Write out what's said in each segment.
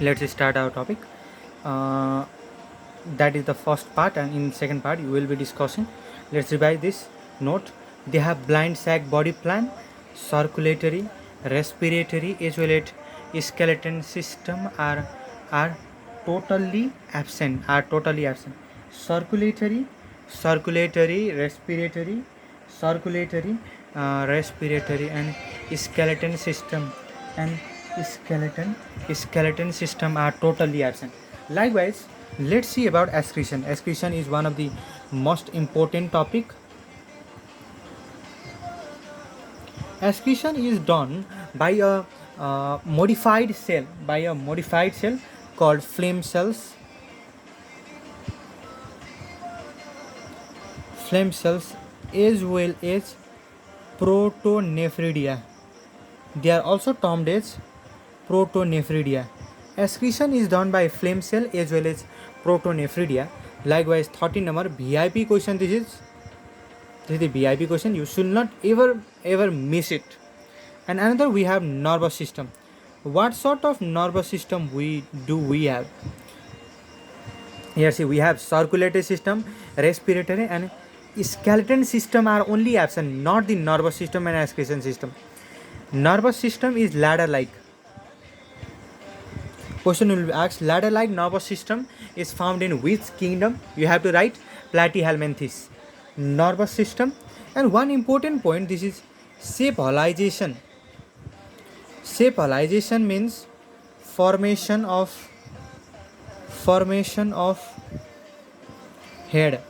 let's start our topic. uh, that is the first part, and in second part you will be discussing. Let's revise this note. They have blind sac body plan, circulatory, respiratory as well as skeleton system are totally absent. Circulatory, respiratory and skeleton system and skeleton system are totally absent. Likewise, let's see about excretion. Excretion is one of the most important topic. Excretion is done by a modified cell called flame cells as well as protonephridia. They are also termed as protonephridia. Excretion is done by flame cell as well as protonephridia. Likewise, 13 number VIP question. This is the VIP question. You should not ever miss it. And another, we have nervous system. What sort of nervous system we have? Here see, we have circulatory system, respiratory and skeleton system are only absent, not the nervous system and excretion system. Nervous system is ladder-like. Question will be asked, ladder-like nervous system is found in which kingdom? You have to write Platyhelminthes. Nervous system. And one important point, this is sepalization. Sepalization means formation of head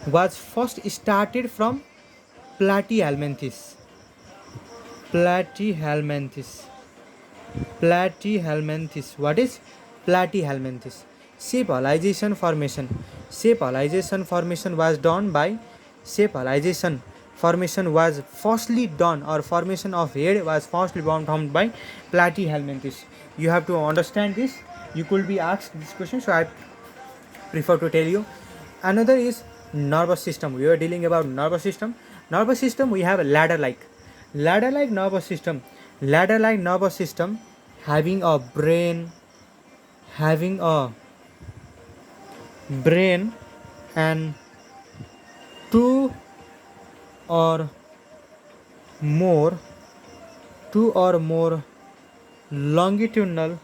was first started from Platyhelminthes. What is Platyhelminthes? Sepalization formation was done by formation was firstly done, or formation of head was firstly found by Platyhelminthes. You have to understand this. You could be asked this question, so I prefer to tell you. Another is nervous system. We are dealing about nervous system. Nervous system, we have a ladder-like nervous system. Ladder-like nervous system having a brain and two or more longitudinal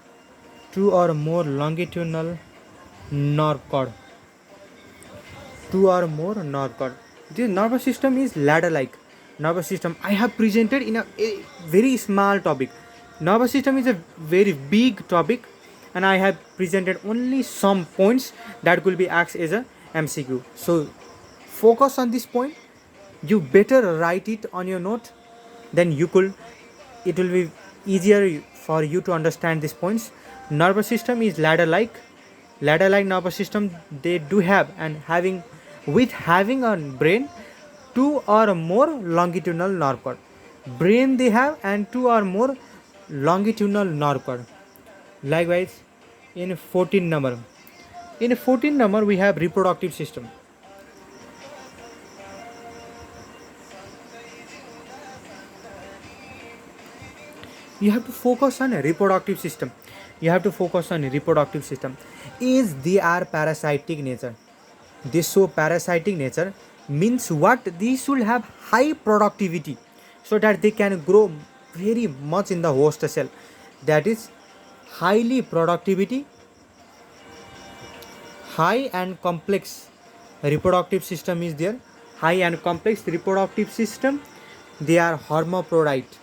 nerve cord. This nervous system is ladder-like nervous system. I have presented in a very small topic. Nervous system is a very big topic, and I have presented only some points that will be asked as a MCQ. So focus on this point. You better write it on your note, then it will be easier for you to understand these points. Nervous system is ladder-like nervous system. They do have and having a brain, two or more longitudinal nerve cord. Brain they have and two or more longitudinal nerve cord. Likewise, in 14 number we have reproductive system. You have to focus on reproductive system. Is they are parasitic nature. They show parasitic nature means what? These should have high productivity so that they can grow very much in the host cell. That is highly productivity, high and complex reproductive system is there. High and complex reproductive system, they are hermaphrodite.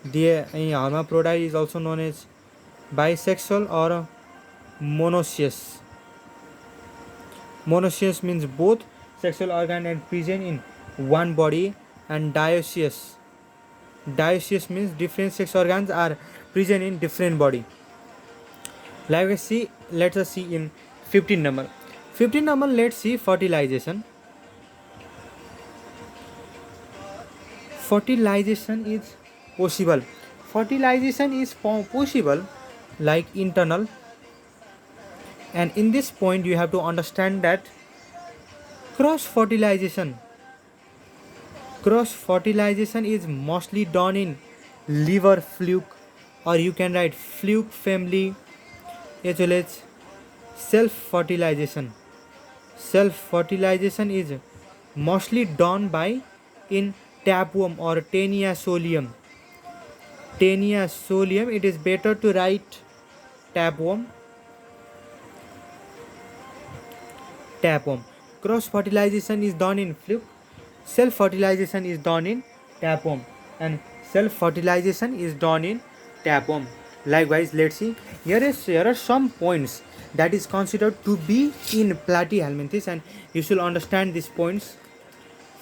The hermaphrodite is also known as bisexual or monoecious. Monoecious means both sexual organ and present in one body, and dioecious means different sex organs are present in different body. Let us see in 15 number. Let's see fertilization. Fertilization is possible. Like internal, and in this point you have to understand that Cross fertilization. Cross fertilization is mostly done in liver fluke, or you can write fluke family, as well as self fertilization. Self fertilization is mostly done by in tapeworm or Taenia solium. Taenia solium, it is better to write tapeworm. Tapeworm. Cross fertilization is done in fluke. Self fertilization is done in tapeworm, and self fertilization is done in tapeworm. Likewise, let's see. Here are some points that is considered to be in Platyhelminthes, and you should understand these points.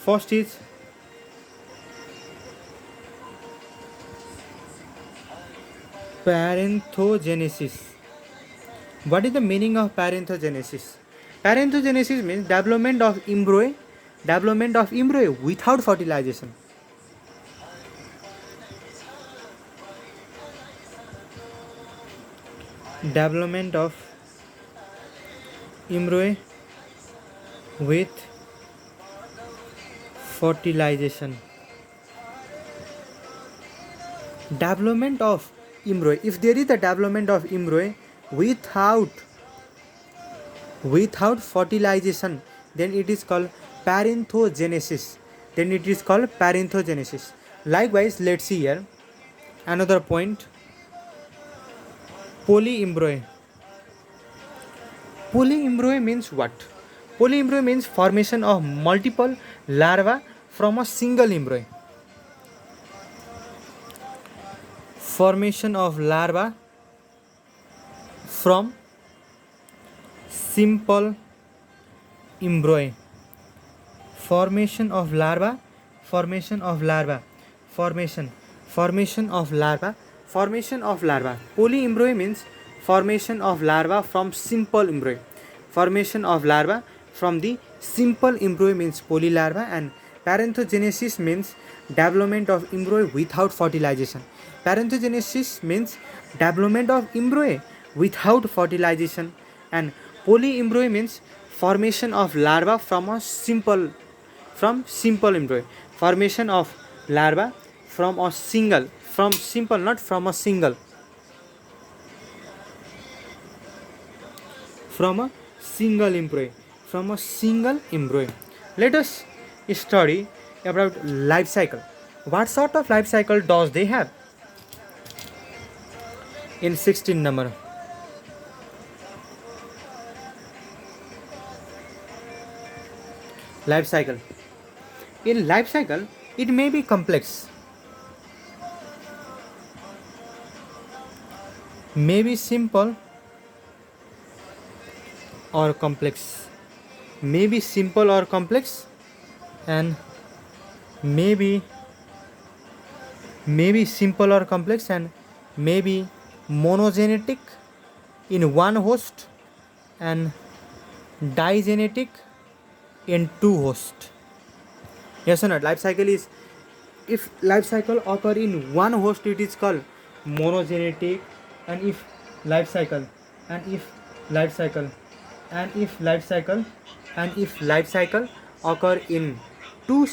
First is parenthegenesis. What is the meaning of parenthegenesis? Parenthegenesis means development of embryo without fertilization. Development of embryo with fertilization. Development of embryo. If there is a development of embryo without fertilization, then it is called parenthegenesis. Likewise, let's see here another point. Polyembryo. Polyembryo means what? Polyembryo means formation of multiple larvae from a single embryo. Formation of larvae from simple embryo. Formation of larvae. Polyembryo means formation of larvae from simple embryo. Formation of larvae from the simple embryo means polylarva, and parenthegenesis means development of embryo without fertilization. Parenthegenesis means development of embryo without fertilization, and polyembryo means formation of larva from simple embryo. Formation of larva from a single embryo. Let us study about life cycle. What sort of life cycle does they have? In 16 number. Life cycle. In life cycle, it may be complex, may be simple or complex, and may be simple or complex, and may be monogenetic in one host and digenetic in two hosts. Yes or not? Life cycle is, if life cycle occur in one host, it is called monogenetic, and if life cycle occur in two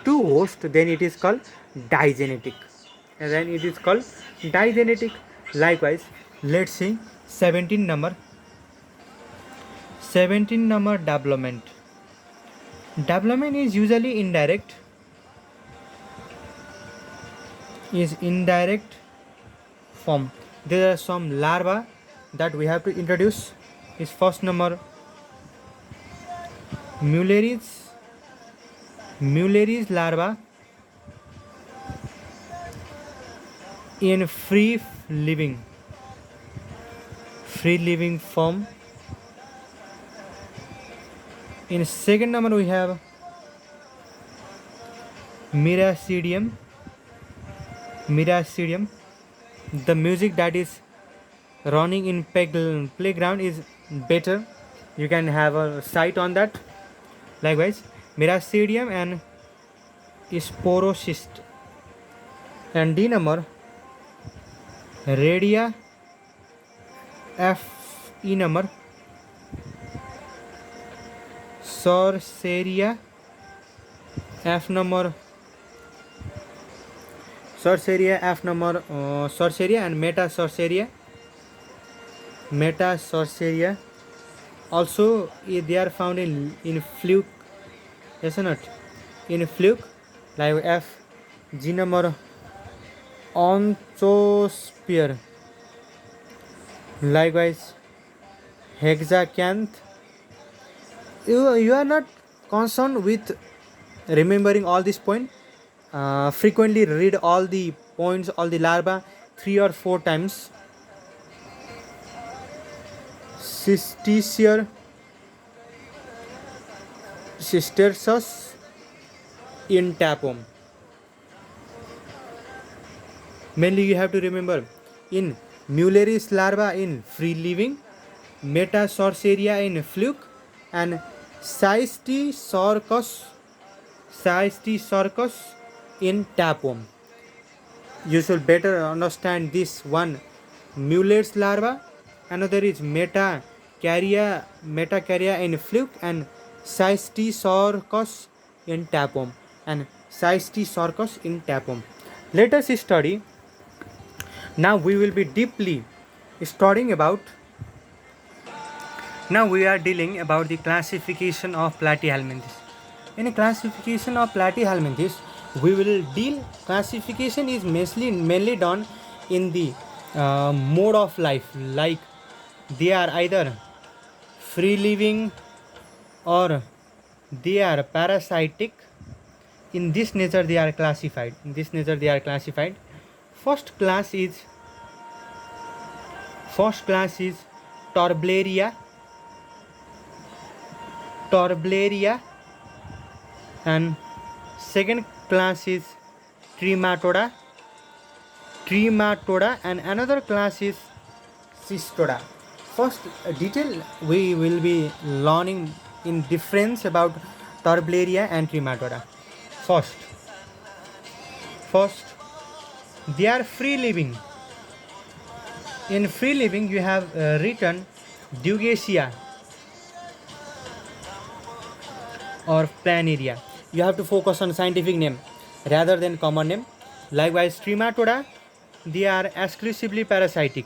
hosts, then it is called digenetic. Likewise, let's see 17 number. Development. Development is usually indirect form. There are some larvae that we have to introduce. Is first number Mulleris larva in free living form. In second number we have Miracidium. The music that is running in playground is better. You can have a sight on that. Likewise, Miracidium and Sporocyst. And D number Radia F E number Sorceria, F number Sorceria, F number Sorceria, and Meta Sorceria. Also, they are found in fluke, yes or not? In fluke, like F, G number Onchosphere. Likewise, Hexacanth. You are not concerned with remembering all these points. Frequently read all the points, all the larva 3 or 4 times. Cysticier, Cystersus in Tapum. Mainly you have to remember in Muleris larva in free living, Metasorceria in fluke, and Cystisorcus in Tapum. You should better understand this one. Muleris larva, another is Metacarya in fluke, and Cystisorcus in Tapum, Let us study. Now we will be deeply studying about. Now we are dealing about the classification of Platyhelminthes. In classification of Platyhelminthes, we will deal. Classification is mainly done in the mode of life, like they are either free living or they are parasitic. In this nature they are classified. First class is Torblaria, and second class is Trematoda, and another class is Cystoda. First detail we will be learning in difference about Torblaria and Trematoda. First, they are free living. In free living, you have written Dugacia or Planaria. You have to focus on scientific name rather than common name. Likewise, Trematoda, they are exclusively parasitic.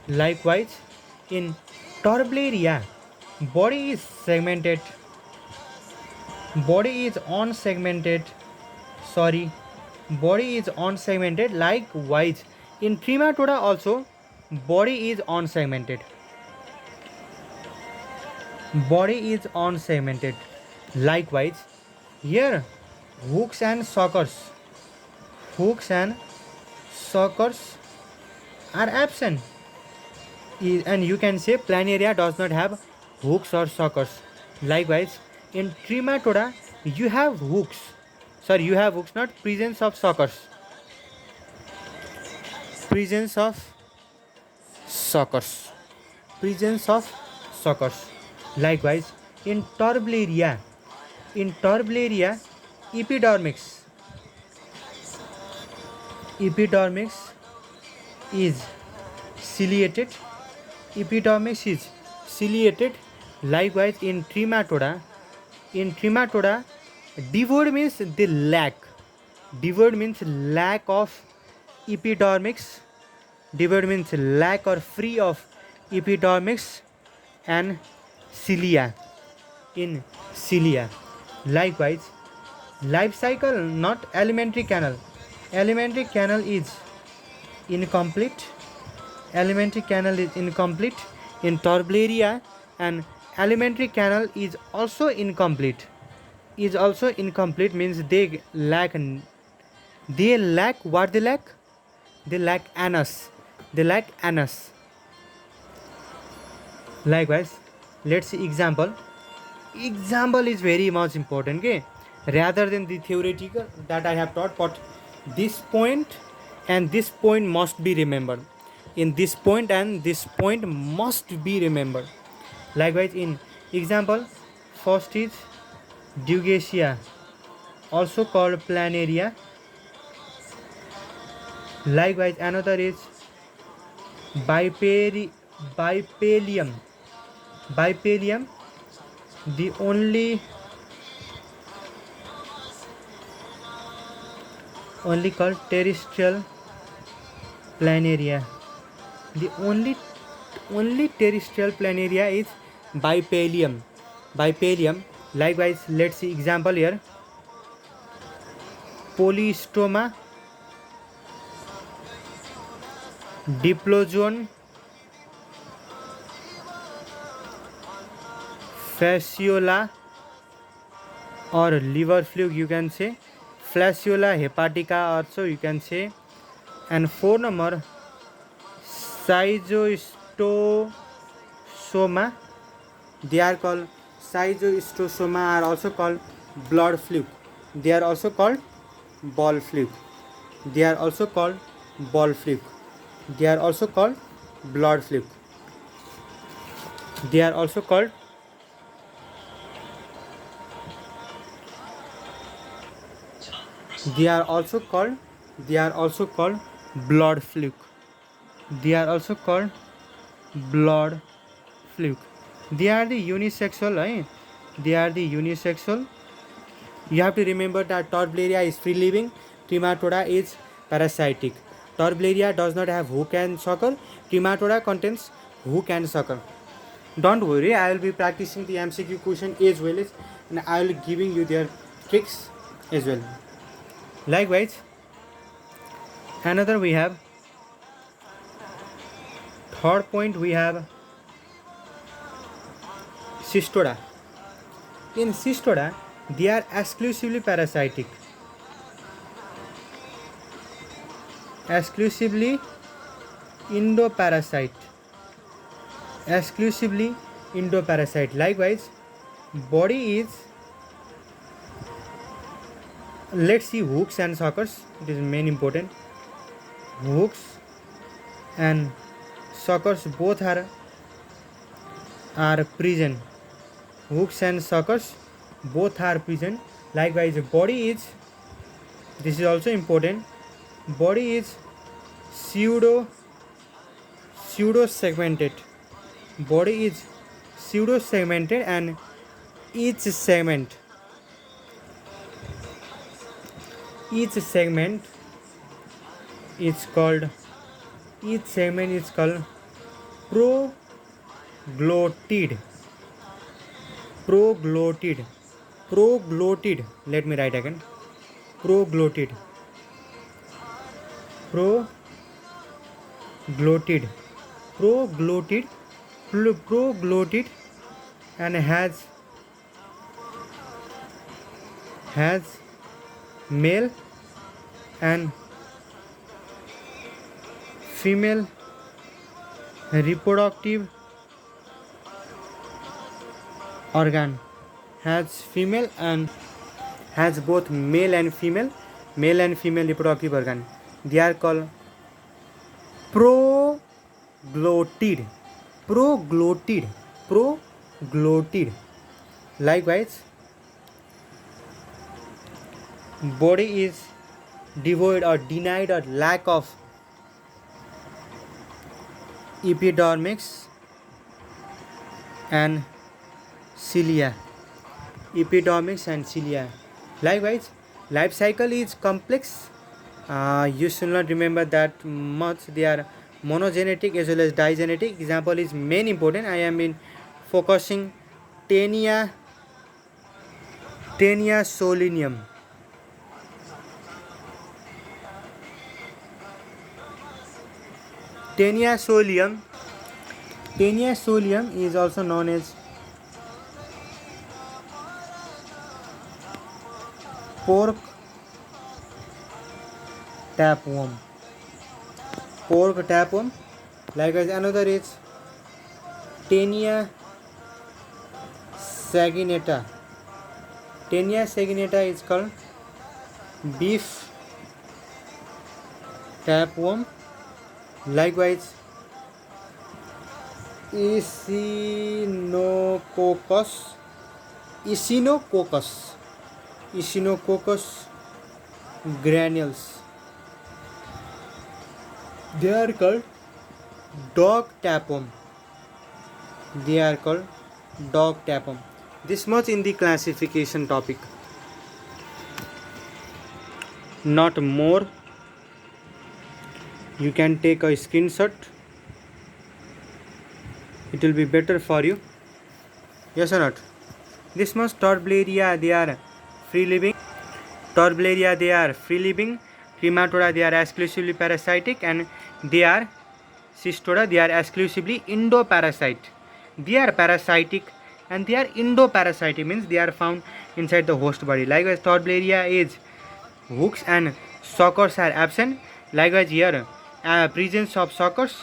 Likewise, in Torblaria, body is unsegmented. Likewise, in Trematoda also, body is unsegmented. Likewise, here hooks and suckers are absent, and you can say Planaria does not have hooks or suckers. Likewise, in Trematoda you have hooks, not presence of suckers. Likewise, in Torblaria, epidermis is ciliated. Likewise, in Trematoda, devoid means the lack. Of epidermis. Devoid means lack or free of epidermis and cilia. Likewise, life cycle, not alimentary canal. Alimentary canal is incomplete. In Torblaria, and alimentary canal is also incomplete. Means they lack what they lack? They lack anus. Likewise, let's see example. Example is very much important, okay? Rather than the theoretical that I have taught, but this point and this point must be remembered. This point must be remembered. Likewise, in example, first is Dugacia, also called Planaria. Likewise, another is biperi- bipalium. Bipalium, the only called terrestrial planaria. The only terrestrial planaria is bipalium. Bipalium. Likewise, let's see example here. Polystoma, diplozone, fasciola or liver fluke you can say, fasciola hepatica also you can say, and 4 number schizostosoma. They are called schizostosoma are also called blood fluke. They are also called ball fluke. They are also called ball fluke. They are also called blood fluke. They are also called they are also called they are also called blood fluke. They are also called blood fluke. They are the unisexual, right? They are the unisexual. You have to remember that Torbellaria is free living, Trematoda is parasitic. Torbellaria does not have hook and sucker. Trematoda contains hook and sucker. Don't worry, I will be practicing the MCQ question as well as, and I will be giving you their tricks as well. Likewise, another we have third point we have Cystoda. In Cystoda, they are exclusively parasitic. Exclusively endoparasite. Exclusively endoparasite. Likewise, body is, let's see hooks and suckers. It is main important. Hooks and suckers both are present. Hooks and suckers both are present. Likewise, body is, this is also important, body is pseudo segmented. Body is pseudo segmented, and each segment is called proglottid. Proglottid, let me write again. Proglottid and has male and female reproductive organ. Has female and has both male and female reproductive organ. They are called proglottid. Likewise, body is devoid or denied or lack of epidermis and cilia. Likewise, life cycle is complex. You should not remember that much. They are monogenetic as well as digenetic. Example is main important. I am in focusing Taenia solinium. Taenia solium is also known as pork tapeworm. Likewise, another is Taenia saginata. Is called beef tapeworm. Likewise, Echinococcus granules. They are called dog tapeworm. They are called dog tapeworm. This much in the classification topic. Not more. You can take a screenshot. It will be better for you. Yes or not? This much Torblaria, they are free living. Torblaria, they are free living. Crematoda, they are exclusively parasitic, and they are Cystoda, they are exclusively endoparasite. They are parasitic and they are endoparasitic, means they are found inside the host body. Likewise, Torblaria is hooks and suckers are absent. Likewise, here presence of suckers,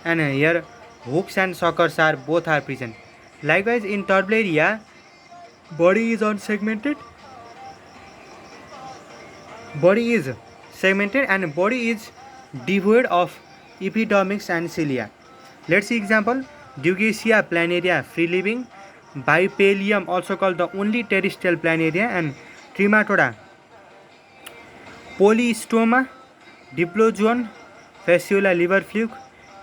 and here hooks and suckers are both are present. Likewise, in Torblaria, body is unsegmented. Body is segmented and body is devoid of epidermis and cilia. Let's see example. Dugacia planaria, free living. Bipalium, also called the only terrestrial planaria, and Trematoda. Polystoma, Diplozoon, Fasciola liver fluke,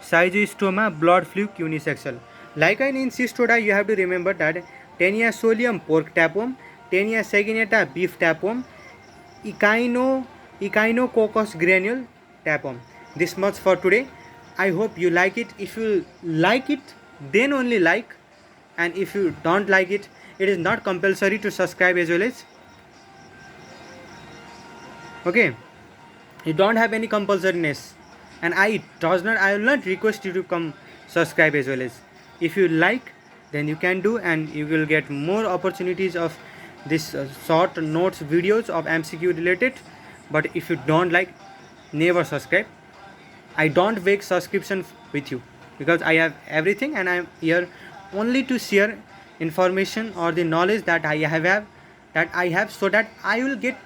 Schizostoma, blood fluke, unisexual. Likewise, in Cystoda, you have to remember that Tenia solium, pork tapeworm, Tenia saginata, beef tapeworm, Echinococcus granule tapeworm. This much for today. I hope you like it. If you like it, then only like, and if you don't like it, it is not compulsory to subscribe as well as. Okay, you don't have any compulsoriness, and I will not request you to come subscribe as well as. If you like, then you can do, and you will get more opportunities of this short notes videos of MCQ related. But if you don't like, never subscribe. I don't beg subscription with you, because I have everything and I am here only to share information or the knowledge that I have, so that I will get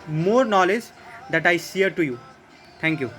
more knowledge that I share to you. Thank you.